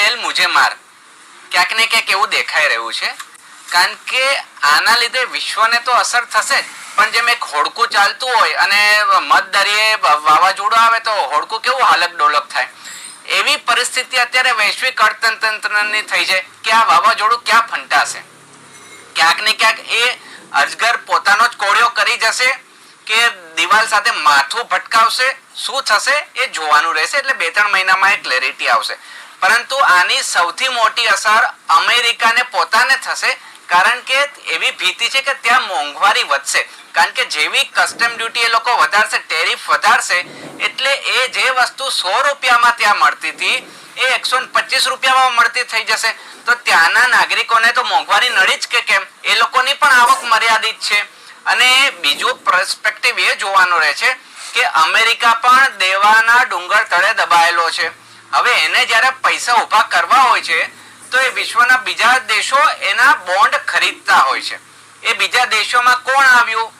મેલ મુજે માર ક્યાંક ને ક્યાંક એવું દેખાઈ રહ્યું છે. કારણ કે આના લીધે વિશ્વને તો અસર થશે જ, પણ જેમ એક હોડકું ચાલતું હોય અને મધદરિયે વાવાઝોડું આવે તો હોડકું કેવું હાલક ડોલક થાય, એવી પરિસ્થિતિ અત્યારે વૈશ્વિક અર્થતંત્રની થઈ છે કે આ વાવાઝોડું ક્યાં ફંટાશે. ક્યાંક ને ક્યાંક એ અજગર પોતાનો જ કોળિયો કરી જશે કે દિવાલ સાથે માથું ભટકાવશે, શું થશે એ જોવાનું રહેશે. એટલે 2-3 મહિનામાં એક ક્લેરિટી આવશે. પરંતુ આની સૌથી મોટી અસર અમેરિકાને પોતાને થશે, કારણ કે એવી ભીતિ છે કે ત્યાં મોંઘવારી વધશે. કારણ કે જેવી કસ્ટમ ડ્યુટી એ લોકો વધારશે, ટેરિફ વધારશે, એટલે એ જે વસ્તુ 100 રૂપિયામાં ત્યાં મળતી હતી એ 125 રૂપિયામાં મળતી થઈ જશે. તો ત્યાંના નાગરિકોને તો મોંઘવારી નડી જ કે કેમ, એ લોકોની પણ આવક મર્યાદિત છે. અને બીજો પર્સપેક્ટિવ એ જોવાનો રહે છે કે અમેરિકા પણ દેવાના ડુંગર તળે દબાયેલો છે. હવે એને જ્યારે પૈસા ઉભા કરવા હોય છે તો એ વિશ્વના બીજા દેશો એના બોન્ડ ખરીદતા હોય છે. એ બીજા દેશોમાં કોણ આવ્યું?